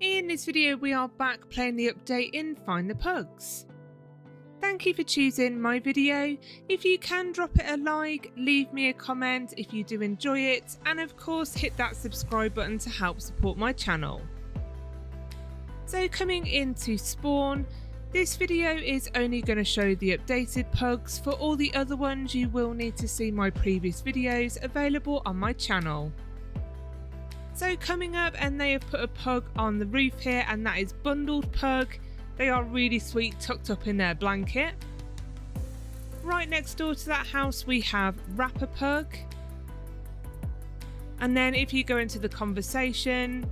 In this video we are back playing the update in Find the Pugs. Thank you for choosing my video. If you can, drop it a like, leave me a comment if you do enjoy it, and of course hit that subscribe button to help support my channel. So coming into spawn, this video is only going to show the updated pugs. For all the other ones you will need to see my previous videos available on my channel. So coming up, and they have put a pug on the roof here, and that is Bundled Pug. They are really sweet, tucked up in their blanket. Right next door to that house we have Rapper Pug. And then if you go into the conversation,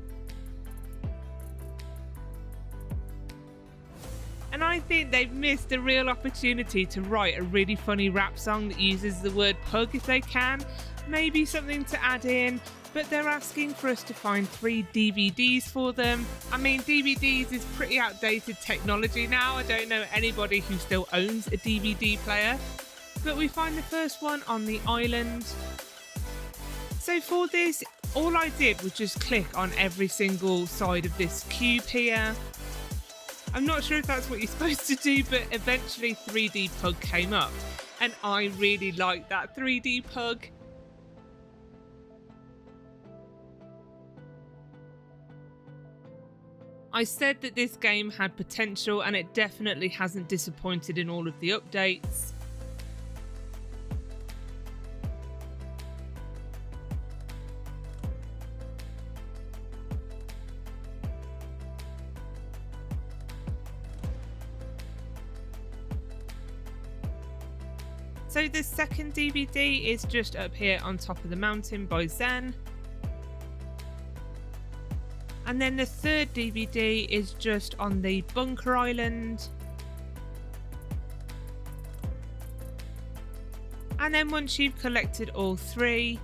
and I think they've missed a real opportunity to write a really funny rap song that uses the word pug if they can. Maybe something to add in, but they're asking for us to find 3 DVDs for them. I mean, DVDs is pretty outdated technology now. I don't know anybody who still owns a DVD player. But we find the first one on the island. So for this, all I did was just click on every single side of this cube here. I'm not sure if that's what you're supposed to do, but eventually 3D Pug came up. And I really like that 3D Pug. I said that this game had potential, and it definitely hasn't disappointed in all of the updates. So the second DVD is just up here on top of the mountain by Zen. And then the third DVD is just on the bunker island. And then once you've collected all 3,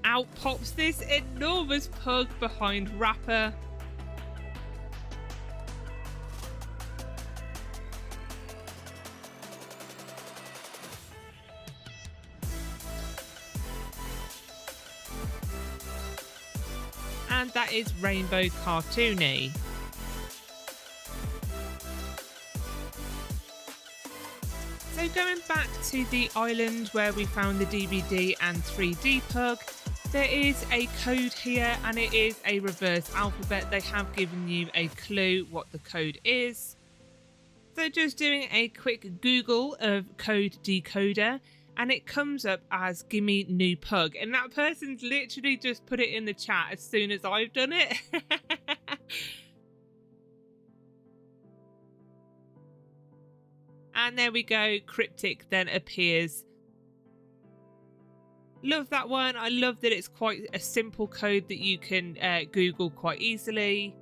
out pops this enormous pug behind Rapper. And that is Rainbow Cartoony. So going back to the island where we found the DVD and 3D Pug, there is a code here, and it is a reverse alphabet. They have given you a clue what the code is. So just doing a quick Google of code decoder, and it comes up as "gimme new pug," and that person's literally just put it in the chat as soon as I've done it. And there we go, Cryptic then appears. Love that one. I love that it's quite a simple code that you can Google quite easily.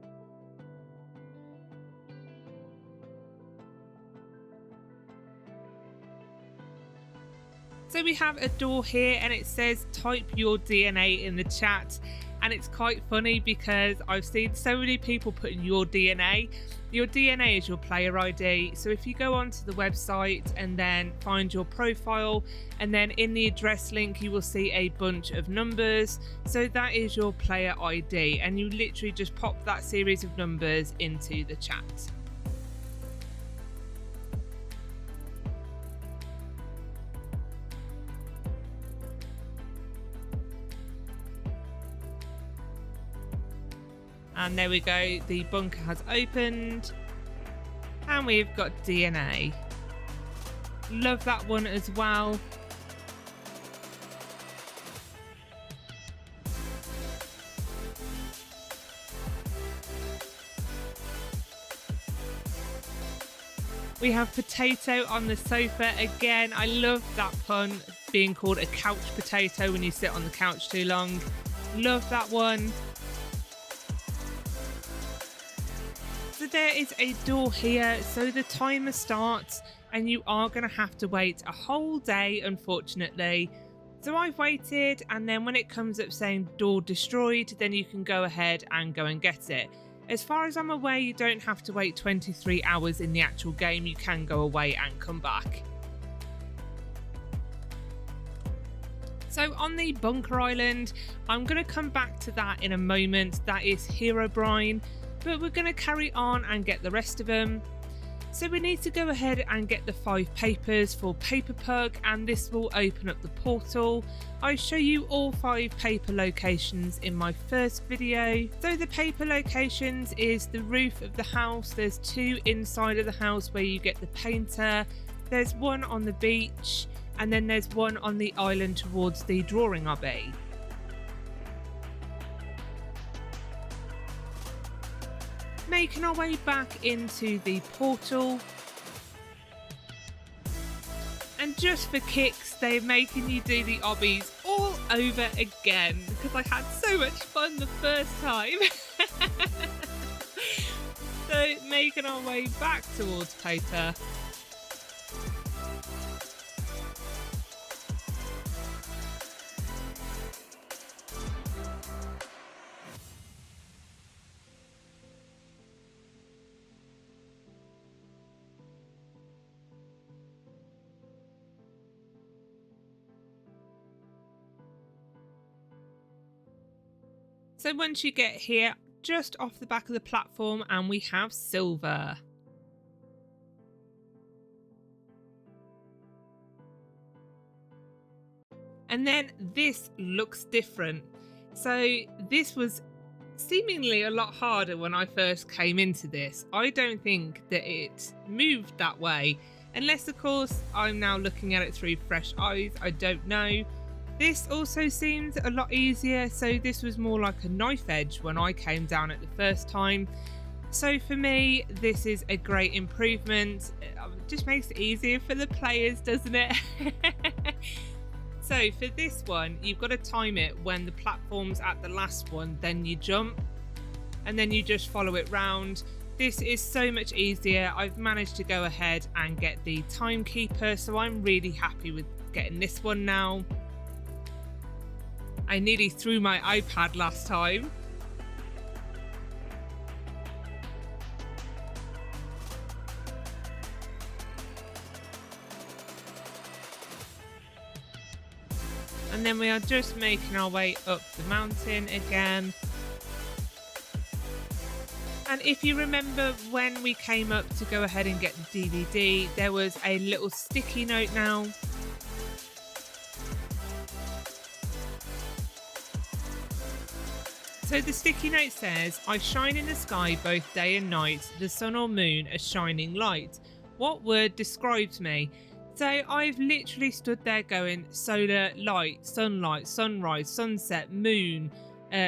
So we have a door here, and it says type your DNA in the chat, and it's quite funny because I've seen so many people putting your DNA. Your DNA is your player ID, so if you go onto the website and then find your profile, and then in the address link you will see a bunch of numbers, so that is your player ID, and you literally just pop that series of numbers into the chat. And there we go, the bunker has opened, and we've got DNA. Love that one as well. We have potato on the sofa again. I love that pun, being called a couch potato when you sit on the couch too long. Love that one. So there is a door here, so the timer starts, and you are going to have to wait a whole day, unfortunately. So I've waited, and then when it comes up saying door destroyed, then you can go ahead and go and get it. As far as I'm aware, you don't have to wait 23 hours in the actual game. You can go away and come back. So on the bunker island, I'm going to come back to that in a moment. That is Herobrine, but we're going to carry on and get the rest of them. So we need to go ahead and get the 5 papers for Paper Pug, and this will open up the portal. I show you all 5 paper locations in my first video. So the paper locations is the roof of the house. There's 2 inside of the house where you get the painter. There's 1 on the beach, and then there's 1 on the island towards the drawing obby. Making our way back into the portal, and just for kicks they're making you do the obbies all over again because I had so much fun the first time. So making our way back towards paper. So once you get here, just off the back of the platform, and we have silver. And then this looks different. So this was seemingly a lot harder when I first came into this. I don't think that it moved that way. Unless, of course, I'm now looking at it through fresh eyes. I don't know. This also seems a lot easier, so this was more like a knife edge when I came down it the first time. So for me, this is a great improvement. It just makes it easier for the players, doesn't it? So for this one, you've got to time it when the platform's at the last one, then you jump, and then you just follow it round. This is so much easier. I've managed to go ahead and get the timekeeper, so I'm really happy with getting this one now. I nearly threw my iPad last time. And then we are just making our way up the mountain again. And if you remember when we came up to go ahead and get the DVD, there was a little sticky note now. So the sticky note says, I shine in the sky both day and night, the sun or moon a shining light. What word describes me? So I've literally stood there going solar, light, sunlight, sunrise, sunset, moon,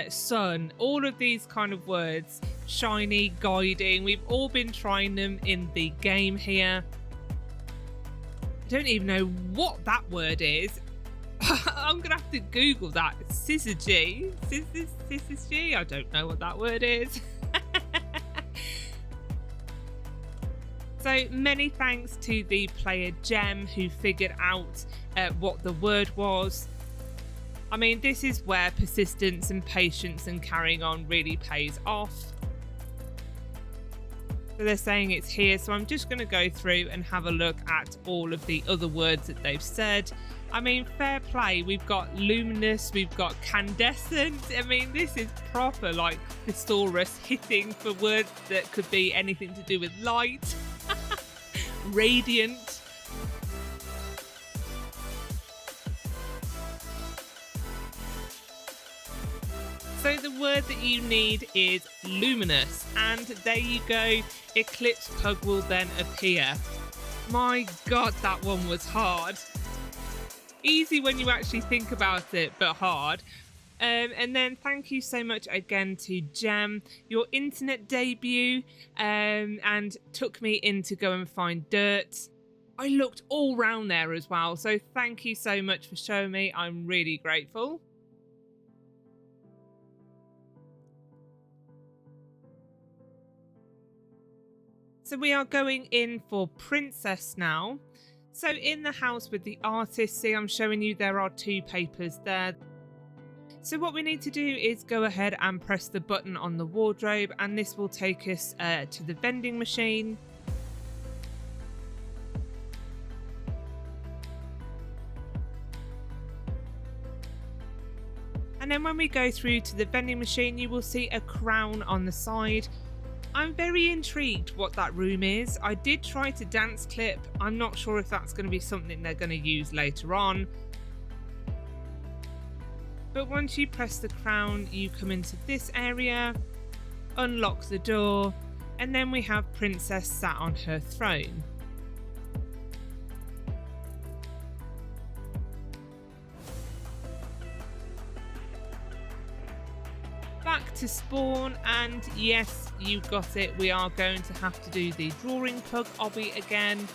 sun, all of these kind of words, shiny, guiding. We've all been trying them in the game here. I don't even know what that word is. I'm going to have to Google that. Syzygy? Syzygy? I don't know what that word is. So many thanks to the player Gem who figured out what the word was. I mean, this is where persistence and patience and carrying on really pays off. So they're saying it's here, so I'm just going to go through and have a look at all of the other words that they've said. I mean, fair play. We've got luminous, we've got candescent. I mean, this is proper like thesaurus hitting for words that could be anything to do with light. Radiant. So the word that you need is luminous, and there you go. Eclipse Pug will then appear. My God, that one was hard. Easy when you actually think about it, but hard. And then thank you so much again to Gem, your internet debut, and took me in to go and find dirt. I looked all round there as well, so thank you so much for showing me. I'm really grateful. So we are going in for Princess now. So in the house with the artist, see, I'm showing you there are 2 papers there. So what we need to do is go ahead and press the button on the wardrobe, and this will take us to the vending machine. And then when we go through to the vending machine, you will see a crown on the side. I'm very intrigued what that room is. I did try to dance clip. I'm not sure if that's going to be something they're going to use later on. But once you press the crown, you come into this area, unlock the door, and then we have Princess sat on her throne. Back to spawn, and yes, you got it, we are going to have to do the drawing pug obby again.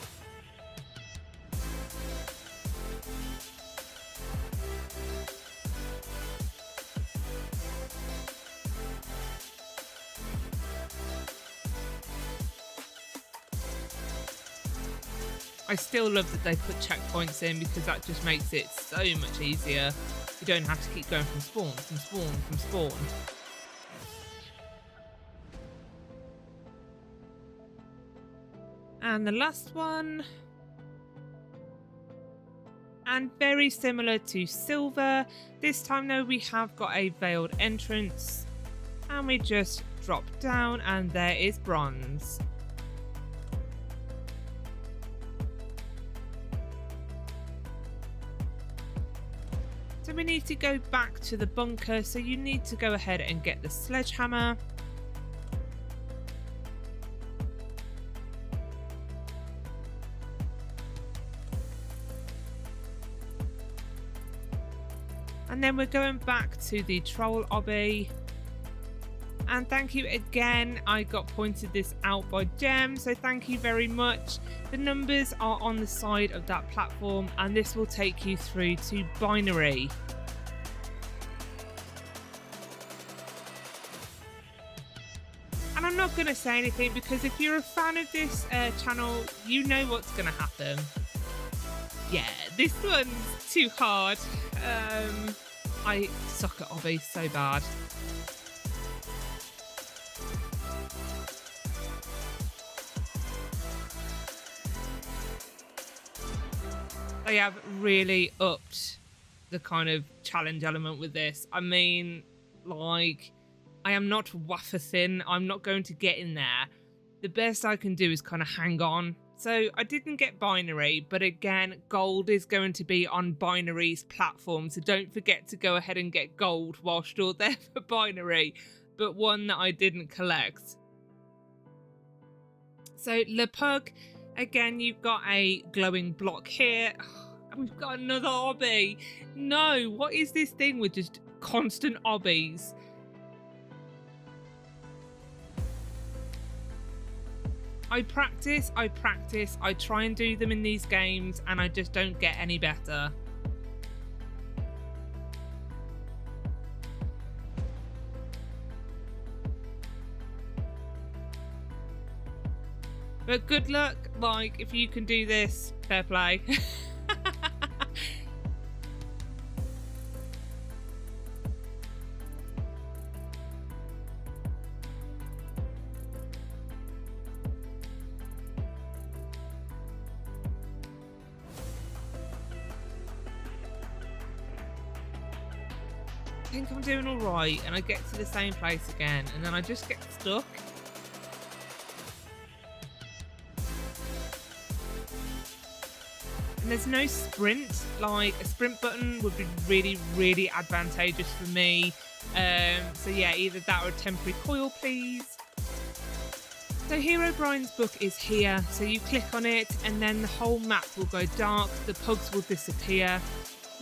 I still love that they put checkpoints in because that just makes it so much easier. You don't have to keep going from spawn, from spawn, from spawn. And the last one. And very similar to silver. This time though we have got a veiled entrance. And we just drop down and there is bronze. So we need to go back to the bunker, so you need to go ahead and get the sledgehammer. And then we're going back to the troll obby. And thank you again, I got pointed this out by Gem, so thank you very much. The numbers are on the side of that platform and this will take you through to binary. And I'm not going to say anything because if you're a fan of this channel, you know what's going to happen. Yeah, this one's too hard. I suck at obbies so bad. They have really upped the kind of challenge element with this. I mean, like, I am not wafer thin. I'm not going to get in there. The best I can do is kind of hang on. So I didn't get binary, but again, gold is going to be on binary's platform. So don't forget to go ahead and get gold whilst you're there for binary, but one that I didn't collect. So Le Pug, again, you've got a glowing block here. And we've got another obby. No, what is this thing with just constant obbies? I practice, I try and do them in these games and I just don't get any better. But good luck, like, if you can do this, fair play. I think I'm doing all right, and I get to the same place again, and then I just get stuck. And there's no sprint. Like, a sprint button would be really, really advantageous for me. So yeah, either that or a temporary coil, please. So Herobrine's book is here. So you click on it, and then the whole map will go dark. The pugs will disappear.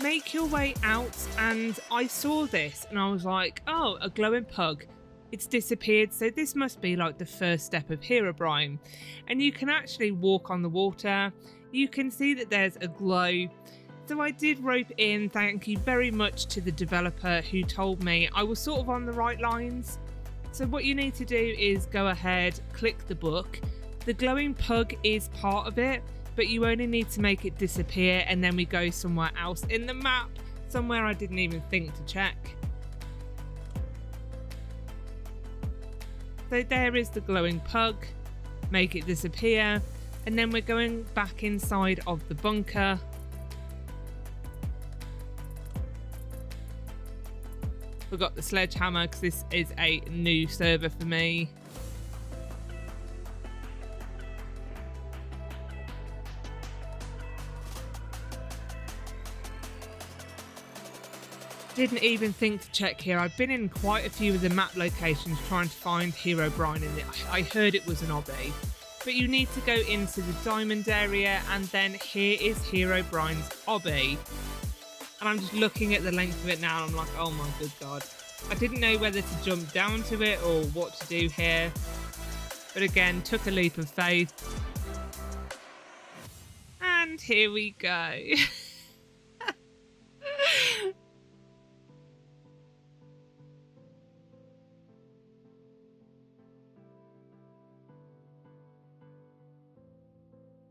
Make your way out, and I saw this and I was like, oh, a glowing pug, it's disappeared, so this must be like the first step of Herobrine. And you can actually walk on the water, you can see that there's a glow. So I did rope in, thank you very much to the developer who told me I was sort of on the right lines. So what you need to do is go ahead, click the book. The glowing pug is part of it, but you only need to make it disappear, and then we go somewhere else in the map, somewhere I didn't even think to check. So there is the glowing pug, make it disappear, and then we're going back inside of the bunker. forgot the sledgehammer because this is a new server for me. Didn't even think to check here. I've been in quite a few of the map locations trying to find Herobrine, and I heard it was an obby. But you need to go into the diamond area, and then here is Herobrine's obby. And I'm just looking at the length of it now, and I'm like, oh my good god. I didn't know whether to jump down to it or what to do here. But again, took a leap of faith. And here we go.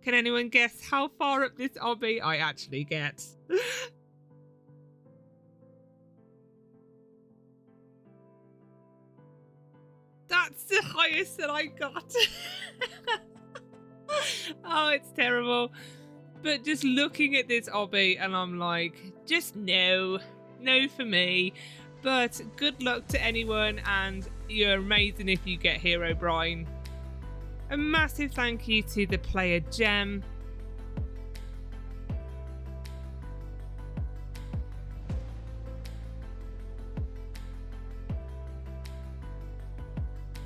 Can anyone guess how far up this obby I actually get? That's the highest that I got. Oh, it's terrible. But just looking at this obby and I'm like, just no for me. But good luck to anyone, and you're amazing if you get Herobrine. A massive thank you to the player Gem.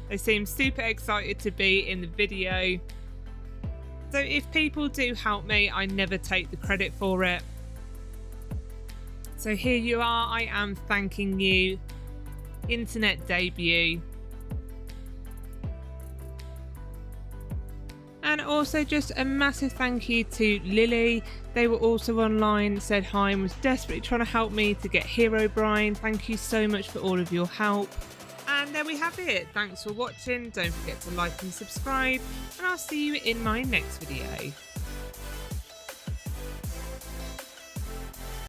They seem super excited to be in the video. So if people do help me, I never take the credit for it. So here you are, I am thanking you. Internet debut. And also just a massive thank you to Lily. They were also online, said hi, and was desperately trying to help me to get Herobrine. Thank you so much for all of your help. And there we have it. Thanks for watching. Don't forget to like and subscribe, and I'll see you in my next video.